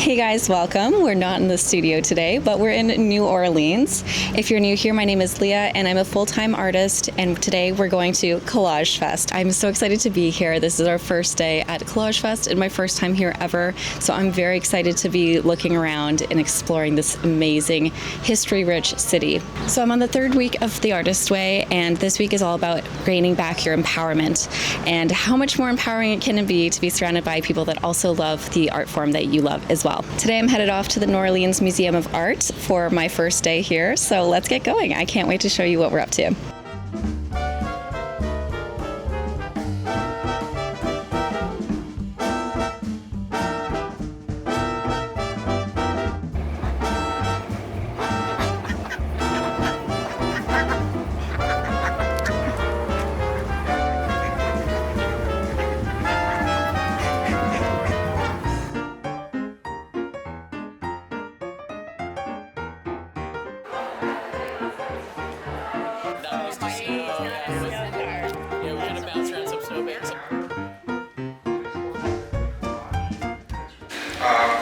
Hey guys, welcome. We're not in the studio today, but we're in New Orleans. If you're new here, my name is Leah and I'm a full-time artist, and today we're going to Kolaj Fest. I'm so excited to be here. This is our first day at Kolaj Fest and my first time here ever, so I'm very excited to be looking around and exploring this amazing, history-rich city. So I'm on the third week of the Artist Way, and this week is all about gaining back your empowerment and how much more empowering it can be to be surrounded by people that also love the art form that you love as well. Today I'm headed off to the New Orleans Museum of Art for my first day here, so let's get going. I can't wait to show you what we're up to.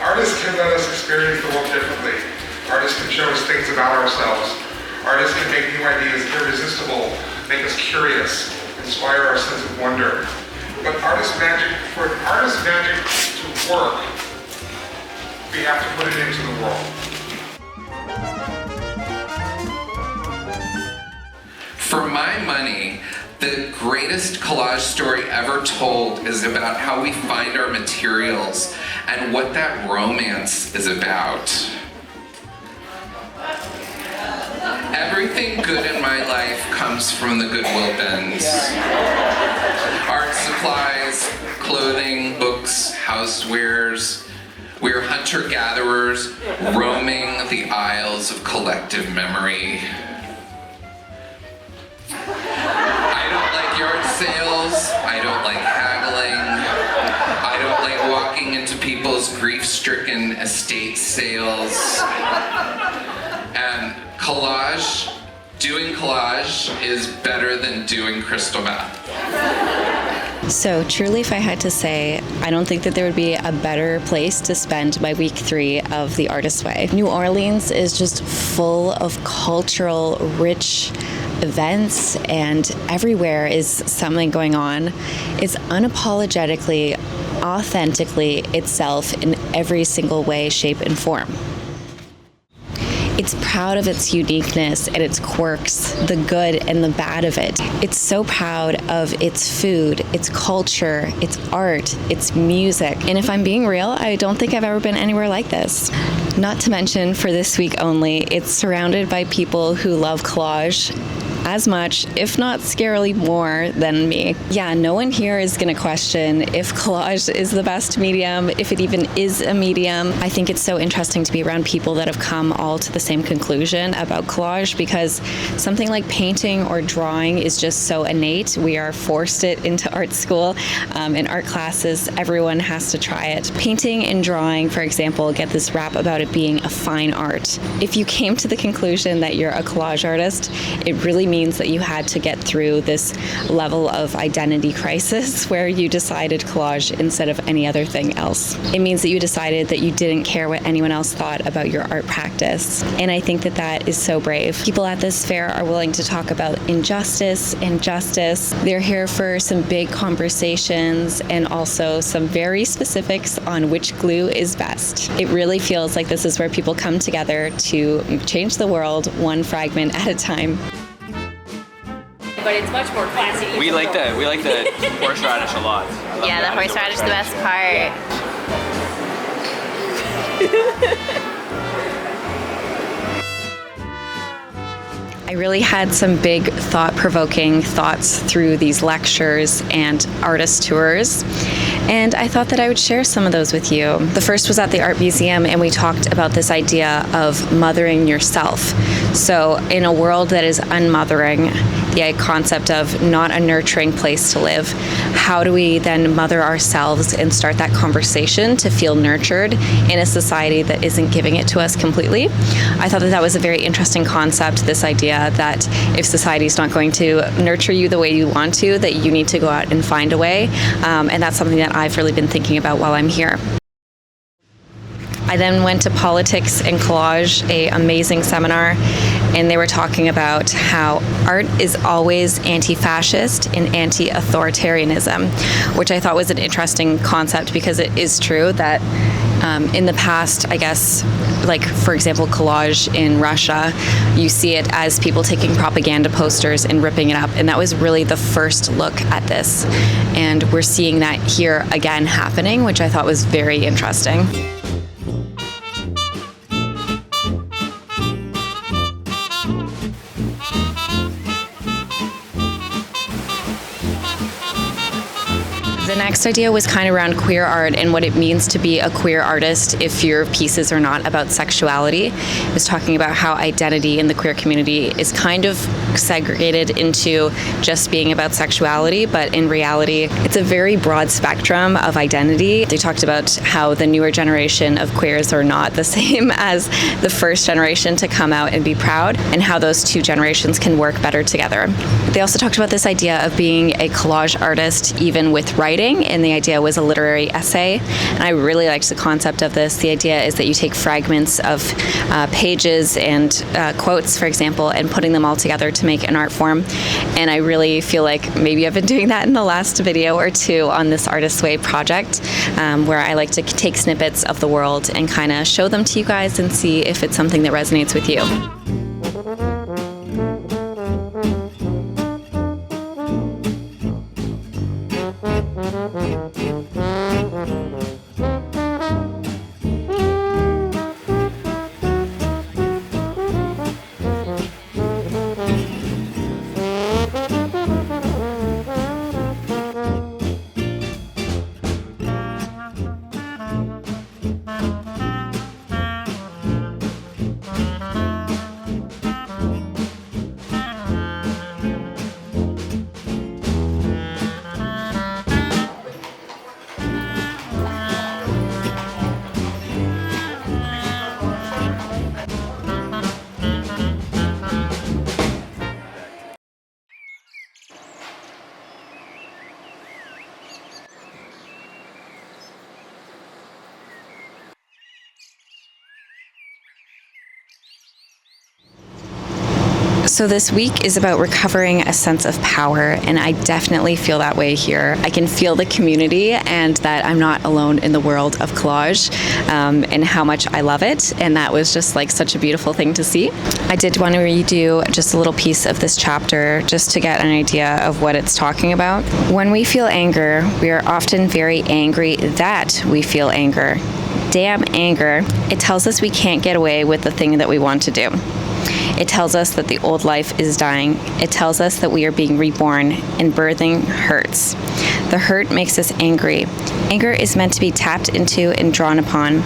Artists can let us experience the world differently. Artists can show us things about ourselves. Artists can make new ideas irresistible, make us curious, inspire our sense of wonder. But for artist magic to work, we have to put it into the world. For my money, the greatest collage story ever told is about how we find our materials and what that romance is about. Everything good in my life comes from the Goodwill bins. Art supplies, clothing, books, housewares. We're hunter-gatherers roaming the aisles of collective memory. I don't like yard sales, I don't like haggling, I don't like walking into people's grief-stricken estate sales. And doing collage is better than doing crystal meth. So truly, if I had to say, I don't think that there would be a better place to spend my week 3 of the Artist Way. New Orleans is just full of cultural, rich events, and everywhere is something going on. It's unapologetically, authentically itself in every single way, shape, and form. It's proud of its uniqueness and its quirks, the good and the bad of it. It's so proud of its food, its culture, its art, its music. And if I'm being real, I don't think I've ever been anywhere like this. Not to mention, for this week only, it's surrounded by people who love collage as much, if not scarily more, than me. Yeah, no one here is going to question if collage is the best medium, if it even is a medium. I think it's so interesting to be around people that have come all to the same conclusion about collage, because something like painting or drawing is just so innate. We are forced it into art school. In art classes, everyone has to try it. Painting and drawing, for example, get this rap about it being a fine art. If you came to the conclusion that you're a collage artist, it really means that you had to get through this level of identity crisis where you decided collage instead of any other thing else. It means that you decided that you didn't care what anyone else thought about your art practice. And I think that that is so brave. People at this fair are willing to talk about injustice and justice. They're here for some big conversations and also some very specifics on which glue is best. It really feels like this is where people come together to change the world one fragment at a time. But it's much more classy. We like the horseradish a lot. Yeah, the horseradish is the best part. I really had some big thought-provoking thoughts through these lectures and artist tours, and I thought that I would share some of those with you. The first was at the Art Museum, and we talked about this idea of mothering yourself. So in a world that is unmothering, the concept of not a nurturing place to live, how do we then mother ourselves and start that conversation to feel nurtured in a society that isn't giving it to us completely? I thought that that was a very interesting concept, this idea that if society is not going to nurture you the way you want to, that you need to go out and find a way. And that's something that I've really been thinking about while I'm here. I then went to Politics and Collage, a amazing seminar, and they were talking about how art is always anti-fascist and anti-authoritarianism, which I thought was an interesting concept because it is true that in the past, I guess, like for example, Collage in Russia, you see it as people taking propaganda posters and ripping it up, and that was really the first look at this. And we're seeing that here again happening, which I thought was very interesting. The next idea was kind of around queer art and what it means to be a queer artist if your pieces are not about sexuality. It was talking about how identity in the queer community is kind of segregated into just being about sexuality, but in reality, it's a very broad spectrum of identity. They talked about how the newer generation of queers are not the same as the first generation to come out and be proud, and how those two generations can work better together. They also talked about this idea of being a collage artist even with writing, and the idea was a literary essay. And I really liked the concept of this. The idea is that you take fragments of pages and quotes, for example, and putting them all together to make an art form. And I really feel like maybe I've been doing that in the last video or two on this Artist's Way project, where I like to take snippets of the world and kind of show them to you guys and see if it's something that resonates with you. So this week is about recovering a sense of power, and I definitely feel that way here. I can feel the community and that I'm not alone in the world of collage, and how much I love it, and that was just like such a beautiful thing to see. I did want to redo just a little piece of this chapter just to get an idea of what it's talking about. When we feel anger, we are often very angry that we feel anger. Damn anger. It tells us we can't get away with the thing that we want to do. It tells us that the old life is dying. It tells us that we are being reborn, and birthing hurts. The hurt makes us angry. Anger is meant to be tapped into and drawn upon.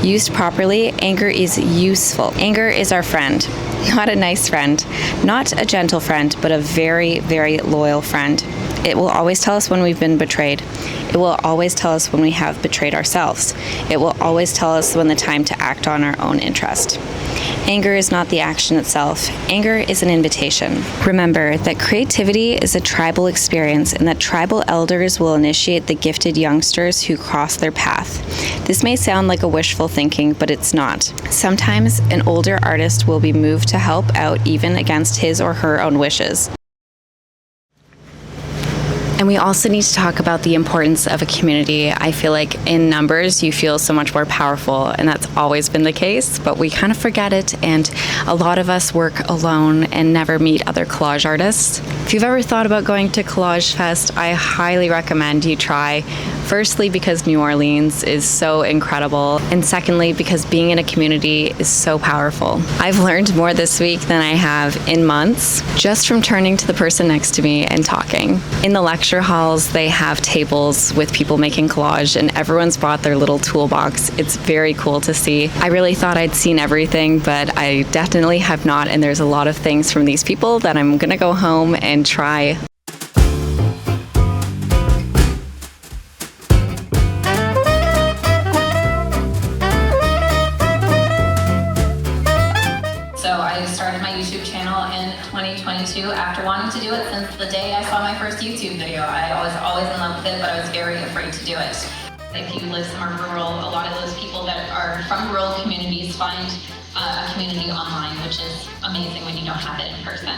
Used properly, anger is useful. Anger is our friend. Not a nice friend, not a gentle friend, but a very, very loyal friend. It will always tell us when we've been betrayed. It will always tell us when we have betrayed ourselves. It will always tell us when the time to act on our own interest. Anger is not the action itself. Anger is an invitation. Remember that creativity is a tribal experience, and that tribal elders will initiate the gifted youngsters who cross their path. This may sound like a wishful thinking, but it's not. Sometimes an older artist will be moved to help out even against his or her own wishes. And we also need to talk about the importance of a community. I feel like in numbers, you feel so much more powerful, and that's always been the case, but we kind of forget it, and a lot of us work alone and never meet other collage artists. If you've ever thought about going to Kolaj Fest, I highly recommend you try. Firstly, because New Orleans is so incredible, and secondly, because being in a community is so powerful. I've learned more this week than I have in months, just from turning to the person next to me and talking. In the lecture halls, they have tables with people making collage, and everyone's brought their little toolbox. It's very cool to see. I really thought I'd seen everything, but I definitely have not, and there's a lot of things from these people that I'm gonna go home and try. After wanting to do it since the day I saw my first YouTube video. I was always in love with it, but I was very afraid to do it. If you live somewhere rural, a lot of those people that are from rural communities find a community online, which is amazing when you don't have it in person.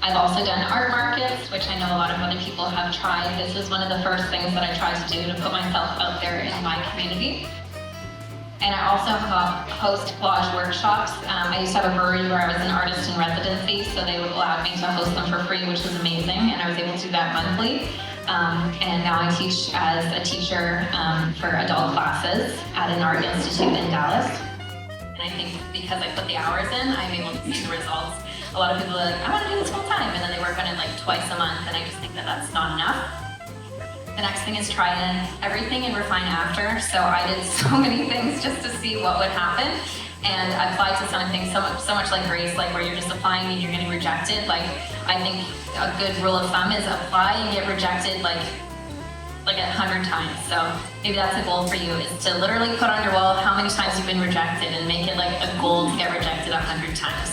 I've also done art markets, which I know a lot of other people have tried. This is one of the first things that I tried to do to put myself out there in my community. And I also host collage workshops. I used to have a brewery where I was an artist in residency, so they allowed me to host them for free, which was amazing, and I was able to do that monthly. And now I teach as a teacher for adult classes at an art institute in Dallas. And I think because I put the hours in, I'm able to see the results. A lot of people are like, I want to do this full time, and then they work on it like twice a month, and I just think that that's not enough. The next thing is try everything and refine after. So I did so many things just to see what would happen. And I applied to something so much like Grace, like where you're just applying and you're getting rejected. Like, I think a good rule of thumb is apply and get rejected like 100 times. So maybe that's a goal for you, is to literally put on your wall how many times you've been rejected and make it like a goal to get rejected 100 times.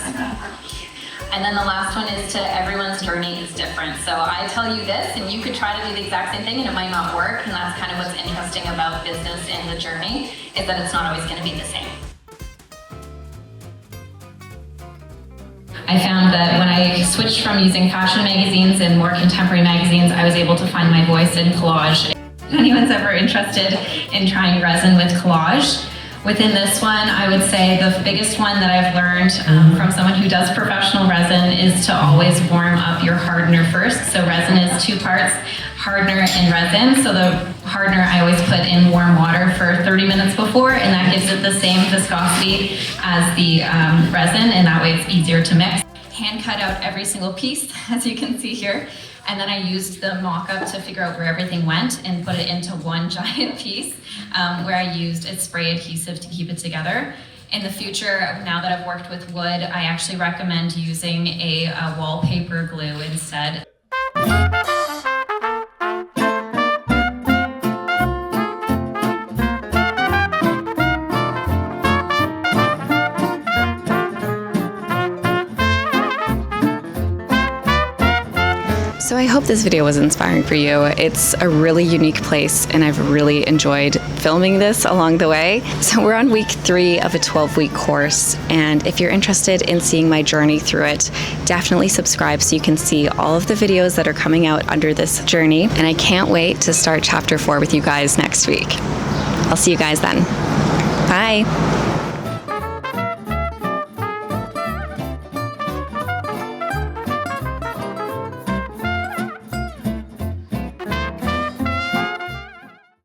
And then the last one is to everyone's journey is different. So I tell you this, and you could try to do the exact same thing and it might not work. And that's kind of what's interesting about business and the journey, is that it's not always going to be the same. I found that when I switched from using fashion magazines and more contemporary magazines, I was able to find my voice in collage. If anyone's ever interested in trying resin with collage, within this one, I would say the biggest one that I've learned from someone who does professional resin is to always warm up your hardener first. So resin is 2 parts, hardener and resin. So the hardener I always put in warm water for 30 minutes before, and that gives it the same viscosity as the resin, and that way it's easier to mix. Hand cut out every single piece, as you can see here. And then I used the mock-up to figure out where everything went and put it into one giant piece where I used a spray adhesive to keep it together. In the future, now that I've worked with wood, I actually recommend using a wallpaper glue instead. So I hope this video was inspiring for you. It's a really unique place and I've really enjoyed filming this along the way. So we're on week 3 of a 12-week course, and if you're interested in seeing my journey through it, definitely subscribe so you can see all of the videos that are coming out under this journey. And I can't wait to start chapter 4 with you guys next week. I'll see you guys then. Bye.